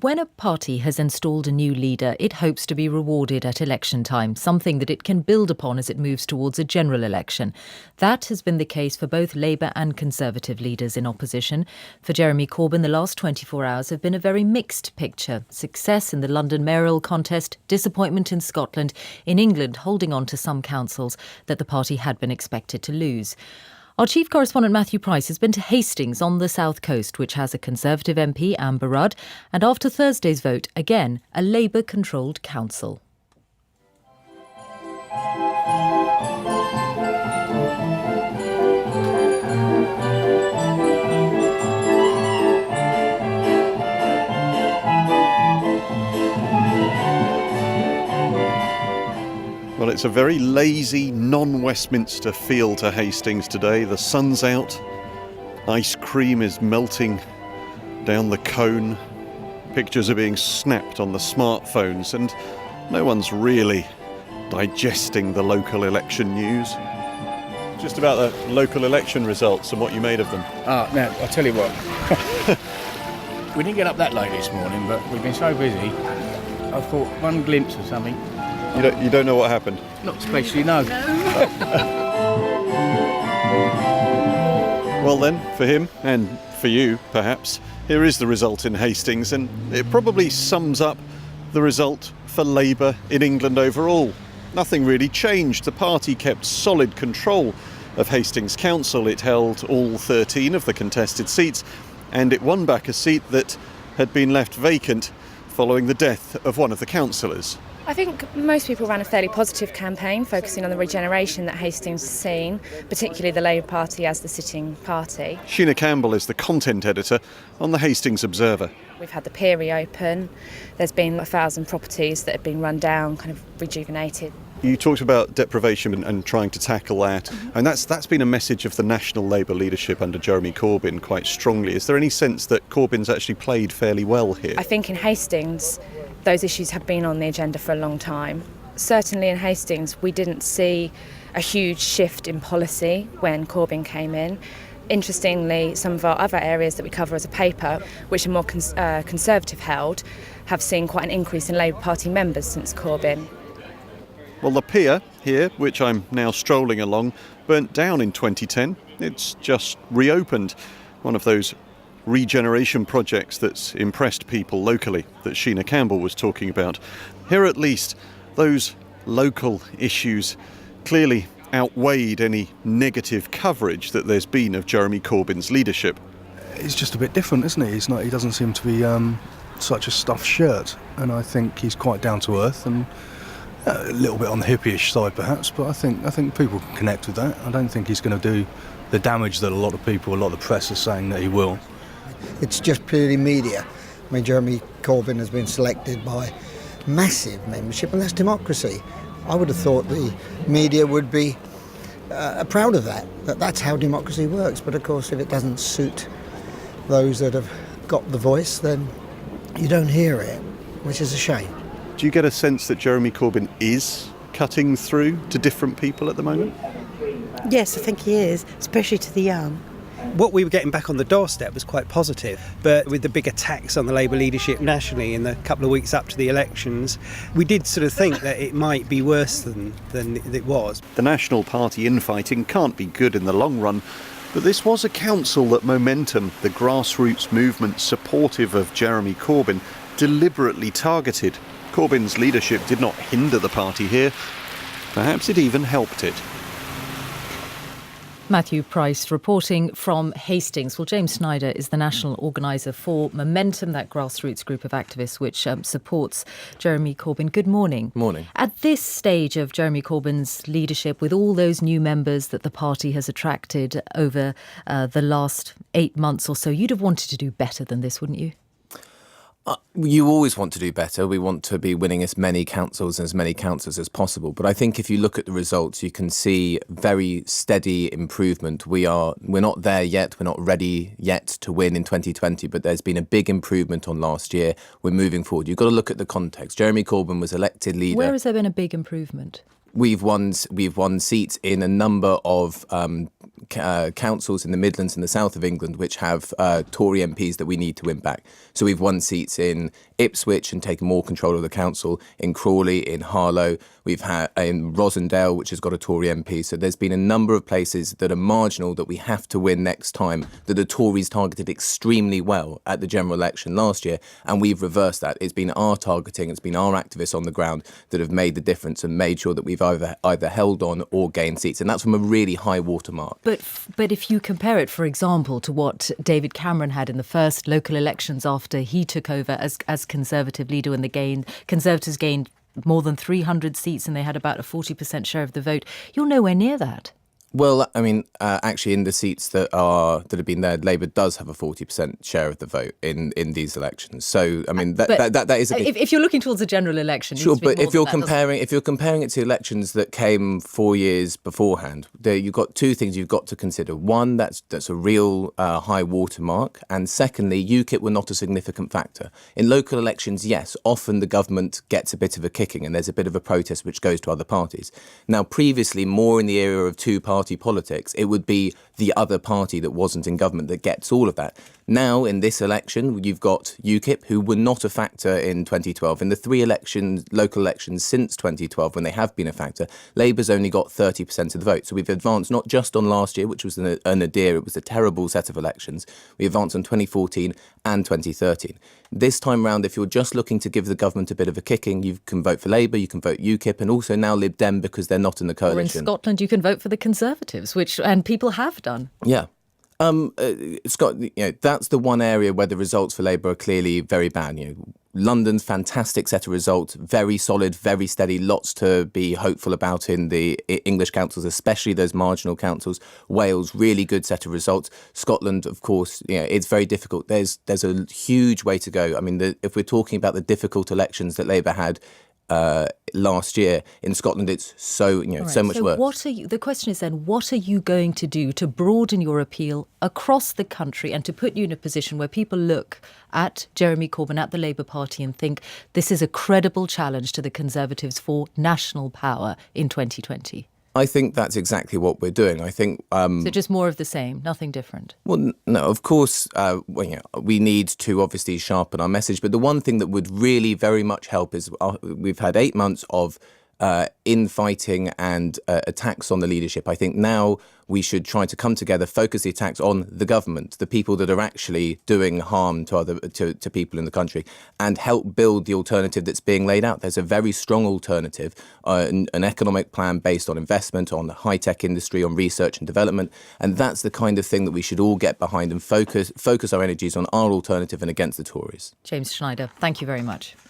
When a party has installed a new leader, it hopes to be rewarded at election time, something that it can build upon as it moves towards a general election. That has been the case for both Labour and Conservative leaders in opposition. For Jeremy Corbyn, the last 24 hours have been a very mixed picture. Success in the London mayoral contest, disappointment in Scotland, in England holding on to some councils that the party had been expected to lose. Our chief correspondent Matthew Price has been to Hastings on the south coast, which has a Conservative MP, Amber Rudd, and after Thursday's vote, again, a Labour-controlled council. Well, it's a very lazy, non-Westminster feel to Hastings today. The sun's out, ice cream is melting down the cone, pictures are being snapped on the smartphones, and no one's really digesting the local election news. Just about the local election results and what you made of them. Now, I'll tell you what. We didn't get up that late this morning, but we've been so busy, I thought one glimpse of something. You don't know what happened? Not especially, no. Well then, for him, and for you, perhaps, here is the result in Hastings, and it probably sums up the result for Labour in England overall. Nothing really changed. The party kept solid control of Hastings Council. It held all 13 of the contested seats, and it won back a seat that had been left vacant following the death of one of the councillors. I think most people ran a fairly positive campaign, focusing on the regeneration that Hastings has seen, particularly the Labour Party as the sitting party. Sheena Campbell is the content editor on the Hastings Observer. We've had the pier reopen, there's been 1,000 properties that have been run down, kind of rejuvenated. You talked about deprivation and trying to tackle that, and that's been a message of the national Labour leadership under Jeremy Corbyn quite strongly. Is there any sense that Corbyn's actually played fairly well here? I think in Hastings, those issues have been on the agenda for a long time. Certainly in Hastings, we didn't see a huge shift in policy when Corbyn came in. Interestingly, some of our other areas that we cover as a paper, which are more conservative held, have seen quite an increase in Labour Party members since Corbyn. Well, the pier here, which I'm now strolling along, burnt down in 2010. It's just reopened. One of those regeneration projects that's impressed people locally that Sheena Campbell was talking about. Here at least, those local issues clearly outweighed any negative coverage that there's been of Jeremy Corbyn's leadership. He's just a bit different, isn't he? He doesn't seem to be such a stuffed shirt, and I think he's quite down to earth and a little bit on the hippie-ish side perhaps, but I think people can connect with that. I don't think he's going to do the damage that a lot of the press are saying that he will. It's just purely media. I mean, Jeremy Corbyn has been selected by massive membership, and that's democracy. I would have thought the media would be proud of that's how democracy works. But of course, if it doesn't suit those that have got the voice, then you don't hear it, which is a shame. Do you get a sense that Jeremy Corbyn is cutting through to different people at the moment? Yes, I think he is, especially to the young. What we were getting back on the doorstep was quite positive, but with the big attacks on the Labour leadership nationally in the couple of weeks up to the elections, we did sort of think that it might be worse than it was. The National Party infighting can't be good in the long run, but this was a council that Momentum, the grassroots movement supportive of Jeremy Corbyn, deliberately targeted. Corbyn's leadership did not hinder the party here. Perhaps it even helped it. Matthew Price reporting from Hastings. Well, James Snyder is the national organiser for Momentum, that grassroots group of activists which supports Jeremy Corbyn. Good morning. Morning. At this stage of Jeremy Corbyn's leadership, with all those new members that the party has attracted over the last 8 months or so, you'd have wanted to do better than this, wouldn't you? You always want to do better. We want to be winning as many councils and as many councillors as possible. But I think if you look at the results, you can see very steady improvement. We're not there yet. We're not ready yet to win in 2020, but there's been a big improvement on last year. We're moving forward. You've got to look at the context. Jeremy Corbyn was elected leader. Where has there been a big improvement? We've won seats in a number of councils in the Midlands and the south of England which have Tory MPs that we need to win back. So we've won seats in Ipswich and taken more control of the council, in Crawley, in Harlow. We've had in Rosendale, which has got a Tory MP. So there's been a number of places that are marginal that we have to win next time, that the Tories targeted extremely well at the general election last year, and we've reversed that. It's been our targeting, it's been our activists on the ground that have made the difference and made sure that we've either held on or gained seats, and that's from a really high watermark. But if you compare it, for example, to what David Cameron had in the first local elections after he took over as Conservative leader, when Conservatives gained more than 300 seats and they had about a 40% share of the vote, you're nowhere near that. Well, I mean, actually, in the seats that have been there, Labour does have a 40% share of the vote in these elections. So, I mean, that is a big... If you're looking towards a general election, sure. But if you're comparing it to elections that came 4 years beforehand, you've got two things you've got to consider. One, that's a real high watermark, and secondly, UKIP were not a significant factor in local elections. Yes, often the government gets a bit of a kicking, and there's a bit of a protest which goes to other parties. Now, previously, more in the era of two-party politics, it would be the other party that wasn't in government that gets all of that. Now, in this election, you've got UKIP, who were not a factor in 2012. In the three local elections since 2012, when they have been a factor, Labour's only got 30% of the vote. So we've advanced not just on last year, which was a nadir, it was a terrible set of elections. We advanced on 2014 and 2013. This time round, if you're just looking to give the government a bit of a kicking, you can vote for Labour, you can vote UKIP, and also now Lib Dem, because they're not in the coalition. Or in Scotland, you can vote for the Conservatives, and people have done. Yeah. Scott, that's the one area where the results for Labour are clearly very bad. London's fantastic set of results, very solid, very steady, lots to be hopeful about in the English councils, especially those marginal councils. Wales, really good set of results. Scotland, of course, it's very difficult. There's a huge way to go. I mean, if we're talking about the difficult elections that Labour had last year in Scotland, it's so much worse. The question is then, what are you going to do to broaden your appeal across the country and to put you in a position where people look at Jeremy Corbyn, at the Labour Party, and think this is a credible challenge to the Conservatives for national power in 2020? I think that's exactly what we're doing. I think so just more of the same, nothing different. Well, no, of course, we need to obviously sharpen our message. But the one thing that would really very much help is we've had 8 months of infighting and attacks on the leadership. I think now we should try to come together, focus the attacks on the government, the people that are actually doing harm to people in the country, and help build the alternative that's being laid out. There's a very strong alternative, an economic plan based on investment, on the high-tech industry, on research and development, and that's the kind of thing that we should all get behind and focus our energies on our alternative and against the Tories. James Schneider, thank you very much.